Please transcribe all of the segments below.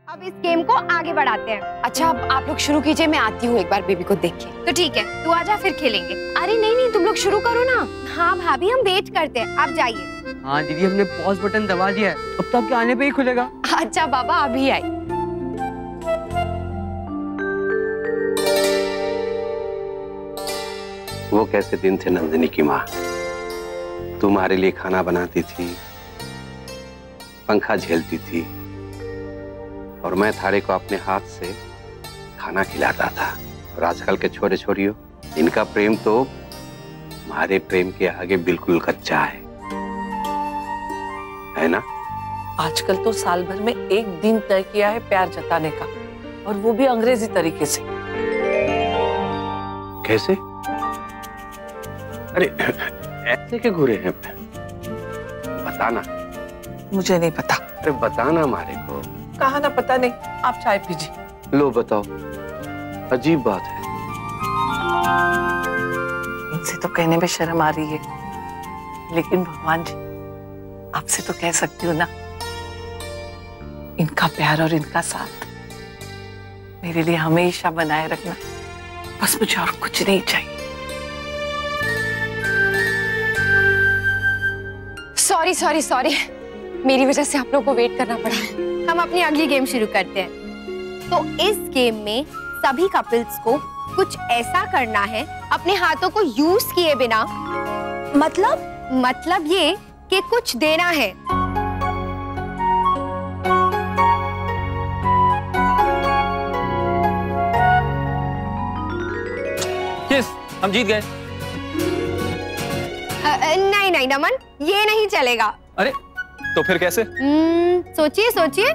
अब इस गेम को आगे बढ़ाते हैं। अच्छा अब आप लोग शुरू कीजिए, मैं आती हूँ एक बार बेबी को देख के। तो ठीक है, तू आजा फिर खेलेंगे। अरे नहीं नहीं, तुम लोग शुरू करो ना। हाँ भाभी, हम वेट करते हैं, आप जाइए। हाँ दीदी, हमने पॉज बटन दबा दिया है, अब तो आपके आने पे ही खुलेगा। अच्छा बाबा अभी आई। वो कैसे दिन थे नंदिनी की माँ। तुम्हारे लिए खाना बनाती थी, पंखा झेलती थी, और मैं थारे को अपने हाथ से खाना खिलाता था। और आजकल के छोटे छोरियों, इनका प्रेम तो हमारे प्रेम के आगे बिल्कुल कच्चा है ना? आजकल तो साल भर में एक दिन तय किया है प्यार जताने का, और वो भी अंग्रेजी तरीके से। कैसे? अरे ऐसे के घूरे हैं? बताना। मुझे नहीं पता। अरे बताना हमारे को। कहा ना पता नहीं, आप चाय पीजिए। लो बताओ, अजीब बात है। इनसे तो कहने में शर्म आ रही है, लेकिन भगवान जी आपसे तो कह सकती हूँ ना, इनका प्यार और इनका साथ मेरे लिए हमेशा बनाए रखना, बस मुझे और कुछ नहीं चाहिए। सॉरी सॉरी सॉरी, मेरी वजह से आप लोगों को वेट करना पड़ा। हम अपनी अगली गेम शुरू करते हैं। तो इस गेम में सभी कपल्स को कुछ ऐसा करना है अपने हाथों को यूज किए बिना। मतलब ये कि कुछ देना है। यस, हम जीत गए। नहीं नहीं नमन, ये नहीं चलेगा। अरे तो फिर कैसे? सोचिए सोचिए।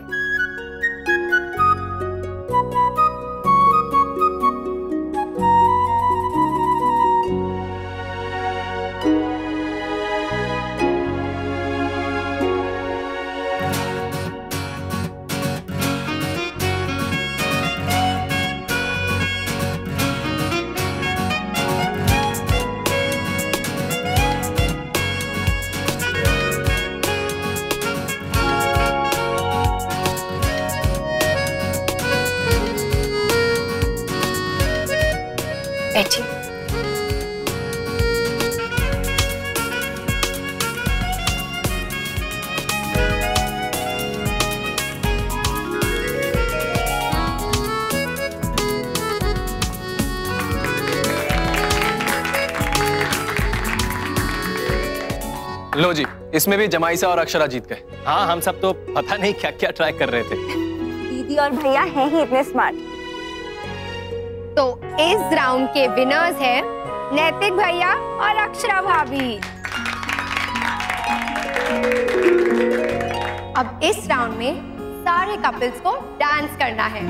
बैठिए। लो जी, इसमें भी जमाईसा और अक्षरा जीत गए। हाँ, हम सब तो पता नहीं क्या क्या ट्राई कर रहे थे। दीदी और भैया हैं ही इतने स्मार्ट। तो इस राउंड के विनर्स हैं नैतिक भैया और अक्षरा भाभी। अब इस राउंड में सारे कपल्स को डांस करना है,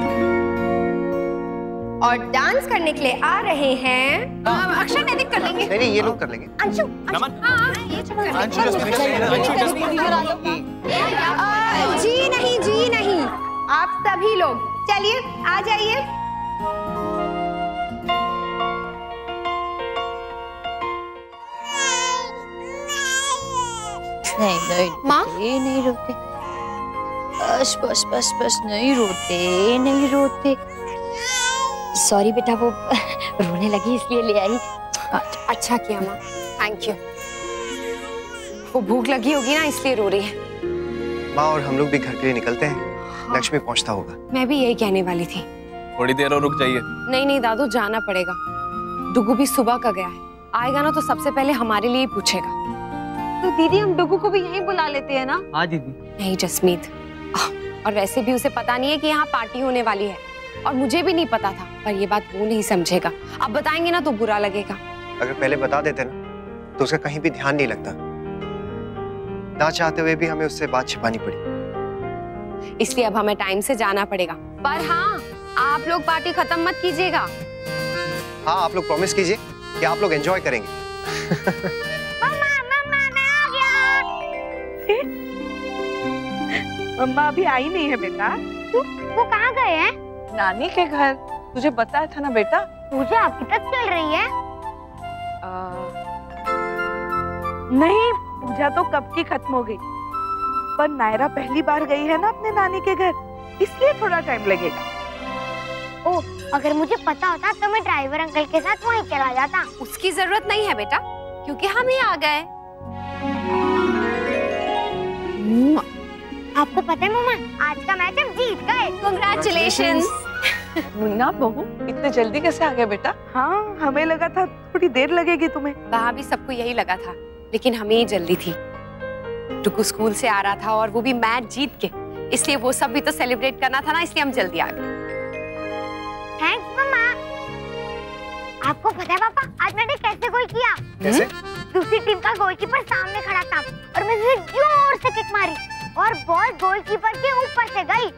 और डांस करने के लिए आ रहे हैं अक्षर, नैतिक कर लेंगे। नहीं, ये लोग कर लेंगे। अंशु, नमन। हाँ, जी नहीं, आप सभी लोग चलिए आ जाइए। नहीं माँ? नहीं रोते, बस बस बस बस, नहीं रोते। सॉरी बेटा, वो रोने लगी इसलिए ले आई। अच्छा किया माँ, थैंक यू। वो भूख लगी होगी ना, इसलिए रो रही है। माँ और हम लोग भी घर के लिए निकलते हैं, लक्ष्मी पहुंचता होगा। मैं भी यही कहने वाली थी। थोड़ी देर और रुक जाइए। नहीं दादू, जाना पड़ेगा। डुगू भी सुबह का गया है, आएगा ना तो सबसे पहले हमारे लिए पूछेगा। तो दीदी हम डुगू को भी यहीं बुला लेते हैं ना? हाँ दीदी। नहीं जसमीत, और वैसे भी उसे पता नहीं है कि यहाँ पार्टी होने वाली है, और मुझे भी नहीं पता था, पर ये बात वो नहीं समझेगा। अब बताएंगे ना तो बुरा लगेगा। अगर पहले बता देते ना तो उसका कहीं भी ध्यान नहीं लगता। ना चाहते हुए भी हमें उससे बात छिपानी पड़ी, इसलिए अब हमें टाइम से जाना पड़ेगा। पर हाँ, आप लोग पार्टी खत्म मत कीजिएगा। हाँ, आप लोग प्रॉमिस कीजिए कि आप लोग एंजॉय करेंगे। मम्मा अभी आई नहीं है बेटा। वो कहाँ गए हैं? नानी के घर। तुझे बताया था ना बेटा। पूजा आपकी तक चल रही है? नहीं, पूजा तो कब की खत्म हो गई, पर नायरा पहली बार गई है ना अपने नानी के घर, इसलिए थोड़ा टाइम लगेगा। ओह, अगर मुझे पता होता तो मैं ड्राइवर अंकल के साथ वहीं चला जाता। उसकी जरूरत नहीं है बेटा, क्योंकि हम ही आ गए। आपको पता है मम्मा, आज का मैच हम जीत गए। कांग्रेचुलेशंस। मुन्ना बहू, इतने जल्दी कैसे आ गए बेटा? हाँ, हमें लगा था थोड़ी देर लगेगी तुम्हें। वहाँ भी सबको यही लगा था, लेकिन हमें ही जल्दी थी। टुकू स्कूल से आ रहा था और वो भी मैच जीत के, इसलिए वो सब भी तो सेलिब्रेट करना था ना, इसलिए हम जल्दी आ गए। थैंक्स मम्मा। आपको पता है पापा, आज मैंने कैसे गोल किया? कैसे? दूसरी टीम का गोलकीपर सामने खड़ा था और मैंने जोर से किक मारी और बॉल गोलकीपर के ऊपर से गई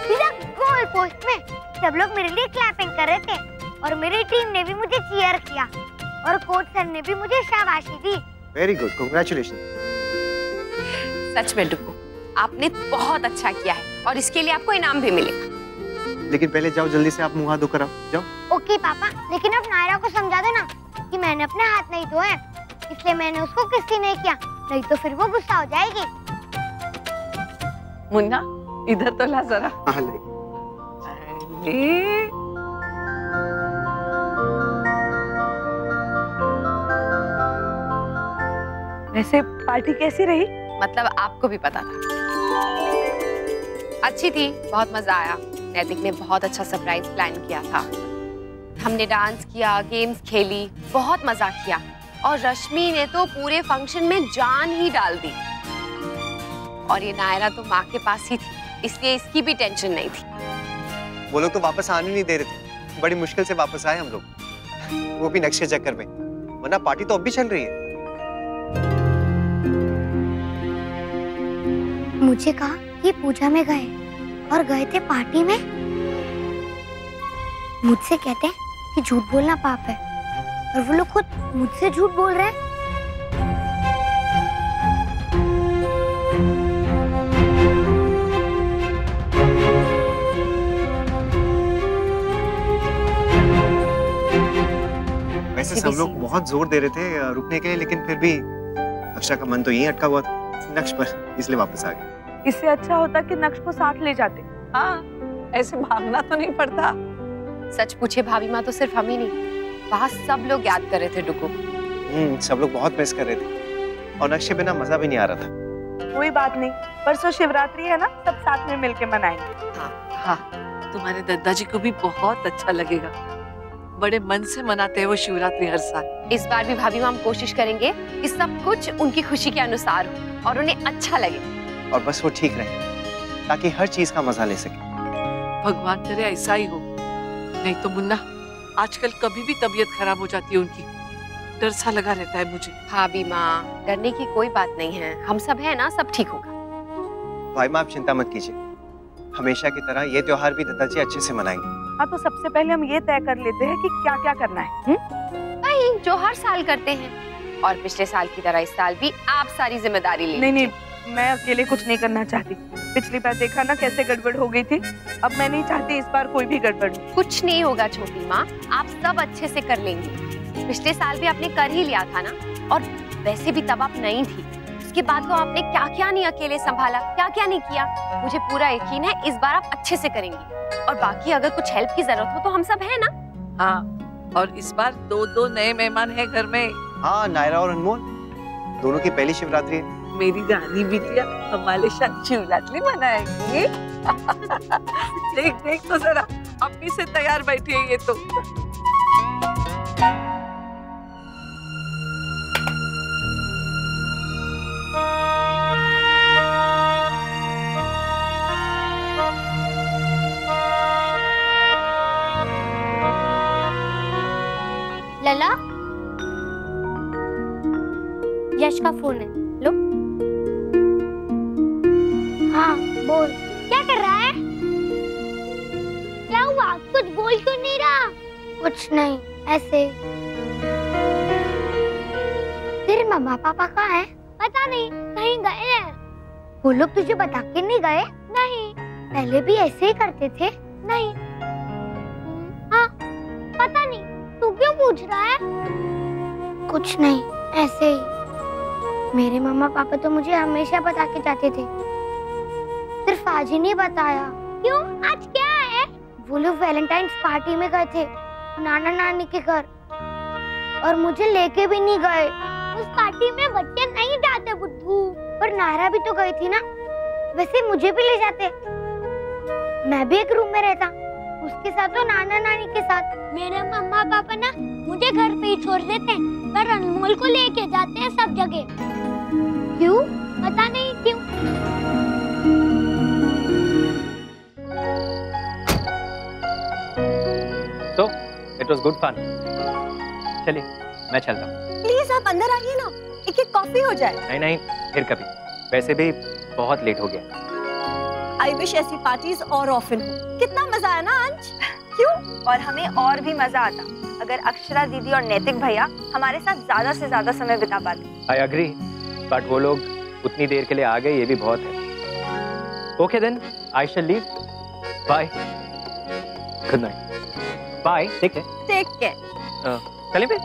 सीधा गोल पोस्ट में। सब लोग मेरे लिए क्लैपिंग कर रहे थे और मेरी टीम ने भी मुझे चीयर किया और कोच सर ने भी मुझे शाबाशी दी। Very good, congratulation. सच में टुकू, आपने बहुत अच्छा किया है और इसके लिए आपको इनाम भी मिलेगा। लेकिन पहले जाओ, जल्दी से आप मुंह हाथ धोकर आओ, जाओ। ओके पापा, लेकिन अब नायरा को समझा देना कि मैंने अपने हाथ नहीं धोए, इसलिए मैंने उसको किसी नहीं किया, नहीं तो फिर वो गुस्सा हो जाएगी। मुन्ना, इधर तो ला जरा। हाँ, ले। वैसे पार्टी कैसी रही? मतलब आपको भी पता था। अच्छी थी, बहुत मजा आया। नैतिक ने बहुत अच्छा सरप्राइज प्लान किया था। हमने डांस किया, गेम्स खेली, बहुत मजा किया और रश्मि ने तो पूरे फंक्शन में जान ही डाल दी। और ये नायरा तो माँ के पास ही थी, इसलिए इसकी भी टेंशन नहीं थी। वो लोग तो वापस आने नहीं दे रहे थे, बड़ी मुश्किल से वापस आए हम लोग, वो भी नक्शे चक्कर में, वरना पार्टी तो अब भी चल रही है। मुझे कहा ये पूजा में गए और गए थे पार्टी में। मुझसे कहते हैं कि झूठ बोलना पाप है और वो लोग खुद मुझसे झूठ बोल रहे हैं। वैसे सब लोग बहुत जोर दे रहे थे रुकने के लिए, लेकिन फिर भी अक्षरा का मन तो यहीं अटका हुआ था नक्श पर, इसलिए वापस आ गए। इससे अच्छा होता कि नक्श को साथ ले जाते। हाँ, ऐसे भागना तो नहीं पड़ता। सच पूछे भाभी माँ, तो सिर्फ हम ही नहीं, वहाँ सब लोग याद कर रहे थे टुकू। सब लोग बहुत मिस कर रहे थे और नक्श के बिना मजा भी नहीं आ रहा था। कोई बात नहीं, परसों शिवरात्रि है ना, सब साथ में मिलके मनाएंगे। हाँ, तुम्हारे दादाजी को भी बहुत अच्छा लगेगा। बड़े मन से मनाते हैं वो शिवरात्रि हर साल। इस बार भी भाभी माँ हम कोशिश करेंगे कि सब कुछ उनकी खुशी के अनुसार हो और उन्हें अच्छा लगे और बस वो ठीक रहे ताकि हर चीज का मजा ले सके। भगवान करे ऐसा ही हो, नहीं तो मुन्ना आजकल कभी भी तबीयत खराब हो जाती है उनकी, डर सा लगा रहता है मुझे। भाभी माँ, डरने की कोई बात नहीं है, हम सब है ना, सब ठीक होगा। भाई माँ, आप चिंता मत कीजिए, हमेशा की तरह ये त्योहार भी दादाजी अच्छे से मनाएंगे। हाँ, तो सबसे पहले हम ये तय कर लेते हैं कि क्या क्या करना है। नहीं, जो हर साल करते हैं, और पिछले साल की तरह इस साल भी आप सारी जिम्मेदारी ले। नहीं, मैं अकेले कुछ नहीं करना चाहती। पिछली बार देखा ना कैसे गड़बड़ हो गई थी, अब मैं नहीं चाहती इस बार कोई भी गड़बड़ हो। कुछ नहीं होगा छोटी माँ, आप सब अच्छे से कर लेंगी। पिछले साल भी आपने कर ही लिया था ना, और वैसे भी तब आप नहीं थी, उसके बाद तो आपने क्या क्या नहीं अकेले संभाला, क्या क्या नहीं किया। मुझे पूरा यकीन है इस बार आप अच्छे से करेंगी। और बाकी अगर कुछ हेल्प की जरूरत हो तो हम सब है ना। हाँ, और इस बार 2 नए मेहमान हैं घर में। हाँ, नायरा और अनमोल, दोनों की पहली शिवरात्रि है। मेरी रानी बिटिया हमारे साथ शिवरात्रि मनाएंगी। देख तो जरा, अपनी से तैयार बैठी है ये तो। लला, यश का फोन है, लो। हाँ, बोल, क्या कर रहा है? क्या हुआ? कुछ बोल क्यों नहीं रहा? कुछ नहीं, ऐसे। तेरे मम्मा पापा कहाँ हैं? पता नहीं, कहीं गए हैं। वो लोग तुझे बता के नहीं गए? नहीं। पहले भी ऐसे ही करते थे? नहीं। हाँ, पता नहीं, तू क्यों पूछ रहा है? कुछ नहीं, ऐसे ही। मेरे मम्मा पापा तो मुझे हमेशा बता के जाते थे, सिर्फ आज ही नहीं बताया। क्यों? आज क्या है? वो लोग वैलेंटाइंस पार्टी में गए थे नाना नानी के घर और मुझे लेके भी नहीं गए। उस पार्टी में बच्चे नहीं जाते बुद्धू। पर नायरा भी तो गई थी ना, वैसे मुझे भी ले जाते। मैं भी एक रूम में रहता, उसके साथ तो नाना नानी के साथ। मेरे मम्मा पापा ना मुझे घर पे ही छोड़ देते हैं, पर अनमोल को लेके जाते हैं सब जगह। क्यों? पता नहीं क्यों। So, it was good fun. चलिए, मैं चलता हूँ। प्लीज आप अंदर आइए ना, एक एक कॉफी हो जाए। नहीं, फिर कभी। वैसे भी बहुत लेट हो गया। आई विश ऐसी पार्टीज और ऑफन हो। कितना मजा आया ना आज? क्यों? और हमें और भी मजा आता अगर अक्षरा दीदी और नैतिक भैया हमारे साथ ज्यादा से ज्यादा समय बिता पाते। आई अग्री, बट वो लोग उतनी देर के लिए आ गए, ये भी बहुत है। Okay then, I shall leave. Bye. Good night. Bye. Take care. Take care. चलिए फिर।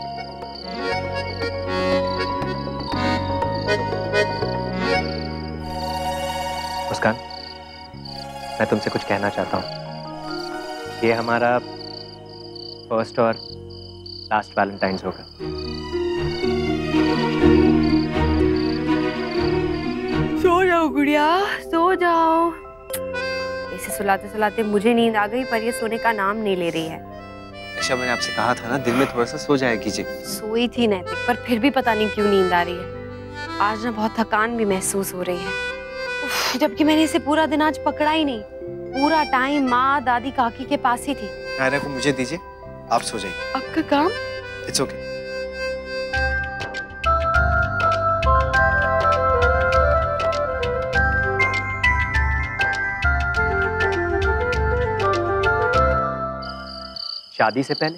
मुस्कान, मैं तुमसे कुछ कहना चाहता हूँ। ये हमारा फर्स्ट और लास्ट वैलेंटाइन्स होगा। सो जाओ गुड़िया, सो जाओ। इसे सुलाते सुलाते मुझे नींद आ गई, पर ये सोने का नाम नहीं ले रही है। ऐसा मैंने आपसे कहा था ना, दिन में थोड़ा सा सो जाया कीजिए। सोई थी नैतिक, पर फिर भी पता नहीं क्यों नींद आ रही है। आज ना बहुत थकान भी महसूस हो रही है। जबकि मैंने इसे पूरा दिन आज पकड़ा ही नहीं। पूरा टाइम माँ दादी काकी के पास ही थी। नायरा को मुझे दीजिए, आप सो जाइए। आपका काम? It's okay. शादी से पहले,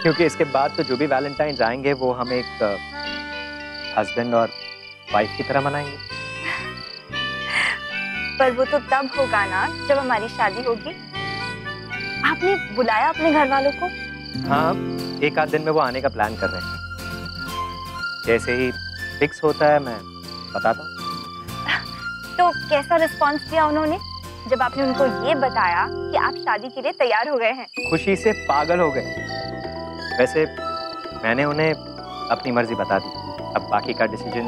क्योंकि इसके बाद तो जो भी वैलेंटाइन्स आएंगे वो हम एक हस्बैंड और वाइफ की तरह मनाएंगे। पर वो तो तब होगा ना जब हमारी शादी होगी। आपने बुलाया अपने घर वालों को? हाँ, एक आध दिन में वो आने का प्लान कर रहे हैं। जैसे ही फिक्स होता है मैं बताता हूँ। तो कैसा रिस्पॉन्स दिया उन्होंने जब आपने उनको ये बताया कि आप शादी के लिए तैयार हो गए हैं? खुशी से पागल हो गए। वैसे मैंने उन्हें अपनी मर्जी बता दी, अब बाकी का डिसीजन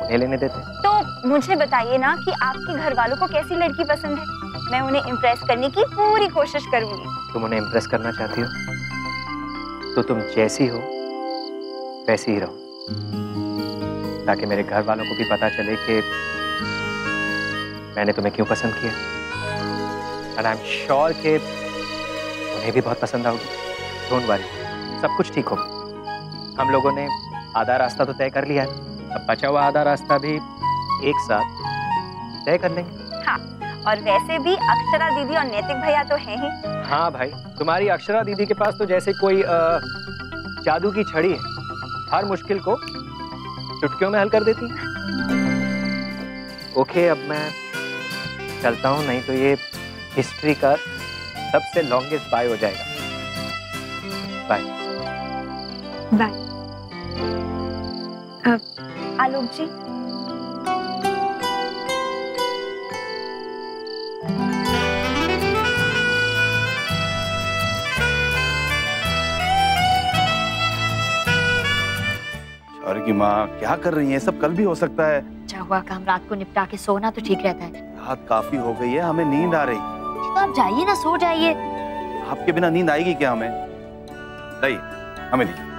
उन्हें लेने देते। तो मुझे बताइए ना कि आपके घर वालों को कैसी लड़की पसंद है। मैं उन्हें इम्प्रेस करने की पूरी कोशिश करूंगी। तुम उन्हें इम्प्रेस करना चाहती हो तो तुम जैसी हो वैसी ही रहो, ताकि मेरे घर वालों को भी पता चले कि मैंने तुम्हें क्यों पसंद किया। और आई एम श्योर कि उन्हें भी बहुत पसंद आओगी। डोंट वरी, सब कुछ ठीक होगा। हम लोगों ने आधा रास्ता तो तय कर लिया है, अब बचा हुआ आधा रास्ता भी एक साथ तय कर लेंगे। हाँ, और वैसे भी अक्षरा दीदी और नैतिक भैया तो हैं ही। हाँ भाई, तुम्हारी अक्षरा दीदी के पास तो जैसे कोई जादू की छड़ी है, हर मुश्किल को चुटकियों में हल कर देती है। ओके, अब मैं चलता हूँ, नहीं तो ये हिस्ट्री का सबसे लॉन्गेस्ट बाय हो जाएगा। Bye bye. आलोक जी, शौर्य की माँ क्या कर रही है? सब कल भी हो सकता है। अच्छा हुआ काम रात को निपटा के सोना तो ठीक रहता है। रात काफी हो गई है, हमें नींद आ रही। तो आप जाइए ना, सो जाइए। आपके बिना नींद आएगी क्या हमें? नहीं, हमें नहीं।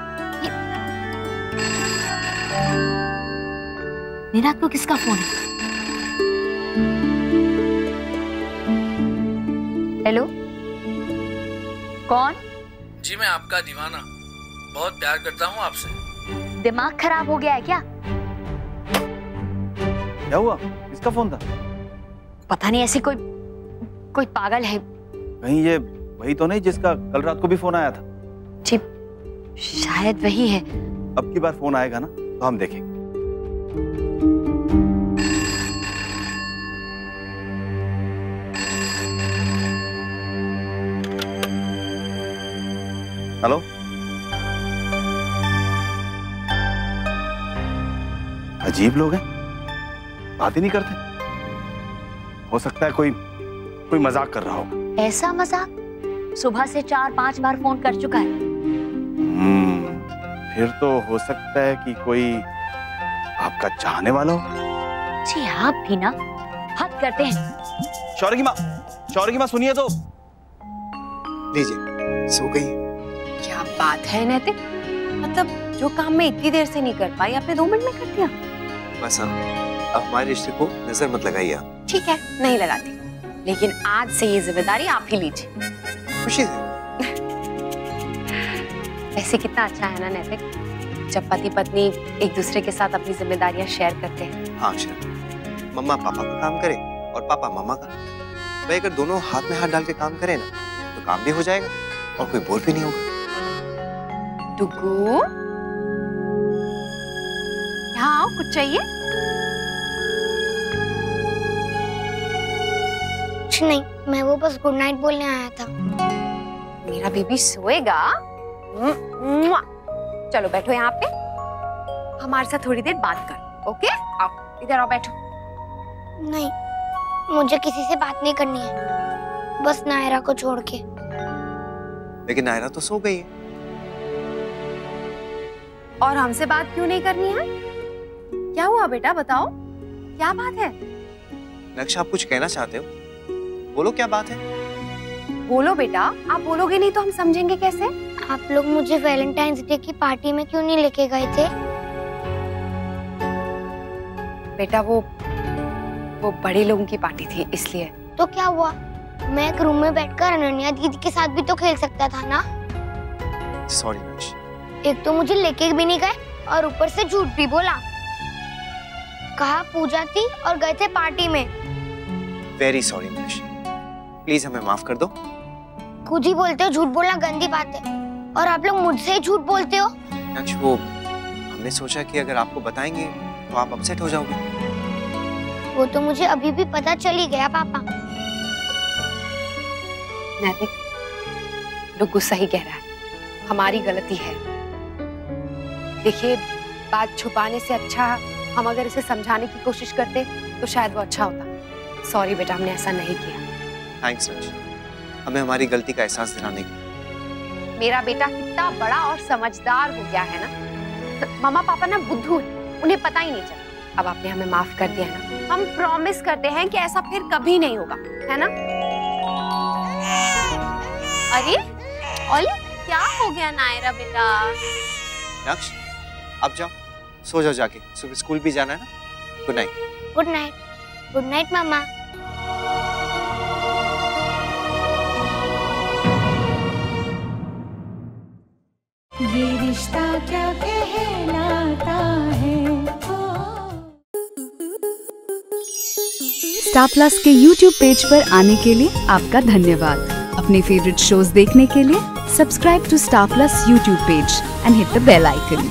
नीरज को किसका फोन है? हेलो, कौन? जी मैं आपका दीवाना, बहुत प्यार करता हूँ आपसे। दिमाग खराब हो गया है क्या? क्या हुआ? किसका फोन था? पता नहीं, ऐसी कोई पागल है। कहीं ये वही तो नहीं जिसका कल रात को भी फोन आया था? जी शायद वही है। अब की बार फोन आएगा ना तो हम देखेंगे। हेलो, अजीब लोग हैं, बात ही नहीं करते। हो सकता है कोई मजाक कर रहा हो। ऐसा मजाक? सुबह से 4-5 बार फोन कर चुका है। फिर तो हो सकता है कि कोई आपका चाहने वाला हो। जी आप भी ना हद करते हैं। शौर्य की माँ सुनिए तो। लीजिए, सो गई। क्या बात है नैतिक, मतलब जो काम मैं इतनी देर से नहीं कर पाई आपने 2 मिनट में कर दिया। बस हाँ, अब हमारे रिश्ते को नजर मत लगाइए आप। ठीक है, नहीं लगाती, लेकिन आज से ये जिम्मेदारी आप ही लीजिए। खुशी से। ऐसे कितना अच्छा है ना नैतिक, जब पति पत्नी एक दूसरे के साथ अपनी जिम्मेदारियां शेयर करते हैं। हाँ अक्षरा, मम्मा पापा का काम करे और पापा मम्मा का। भाई अगर दोनों हाथ में हाथ डाल के काम करें ना तो काम भी हो जाएगा और कोई बोर भी नहीं होगा। डुगू, यहाँ आओ, कुछ चाहिए? कुछ नहीं, मैं वो बस गुड नाइट बोलने आया था। मेरा बेबी सोएगा। चलो बैठो यहाँ पे, हमारे साथ थोड़ी देर बात कर। ओके, आओ इधर आओ, बैठो। नहीं, मुझे किसी से बात नहीं करनी है, बस नायरा को छोड़ के। लेकिन नायरा तो सो गई है। और हमसे बात क्यों नहीं करनी है? क्या हुआ बेटा, बताओ क्या बात है? लक्ष्य, आप कुछ कहना चाहते हो? बोलो क्या बात है। बोलो बेटा, आप बोलोगे नहीं तो हम समझेंगे कैसे? आप लोग मुझे वैलेंटाइंस डे की पार्टी में क्यों नहीं लेके गए थे? बेटा वो बड़े लोगों की पार्टी थी इसलिए। तो क्या हुआ, मैं एक रूम में बैठकर अनन्या दीदी के साथ भी तो खेल सकता था ना। सॉरी लक्ष्य। एक तो मुझे लेके भी नहीं गए और ऊपर से झूठ भी बोला। कहा पूजा थी और गए थे पार्टी में। वेरी सॉरी लक्ष्य, प्लीज हमें माफ कर दो। खुद ही बोलते हो झूठ बोलना गंदी बात है, और आप लोग मुझसे ही झूठ बोलते हो। लक्ष्य, वो हमने सोचा कि अगर आपको बताएंगे तो आप अपसेट हो जाओगे। वो तो मुझे अभी भी पता चल ही गया पापा। नैतिक, डुगू सही कह रहा है, हमारी गलती है। देखिए, बात छुपाने से अच्छा हम अगर इसे समझाने की कोशिश करते तो शायद वो अच्छा होता। सॉरी बेटा, हमने ऐसा नहीं किया। थैंक्स लक्ष्य, हमें हमारी गलती का एहसास दिलाने की। मेरा बेटा कितना बड़ा और समझदार हो गया है ना। मामा पापा ना बुद्धू है, उन्हें पता ही नहीं चला। अब आपने हमें माफ कर दिया ना, हम प्रॉमिस करते हैं कि ऐसा फिर कभी नहीं होगा, है ना? अरे ओली, क्या हो गया नायरा बेटा? लक्ष्य, अब जाओ, सो जाओ जाके, सुबह स्कूल भी जाना है ना। Good night. Good night. Good night मामा। ये रिश्ता क्या कहलाता है। स्टार प्लस के YouTube पेज पर आने के लिए आपका धन्यवाद। अपने फेवरेट शोज देखने के लिए subscribe to Star Plus YouTube page and hit the bell icon.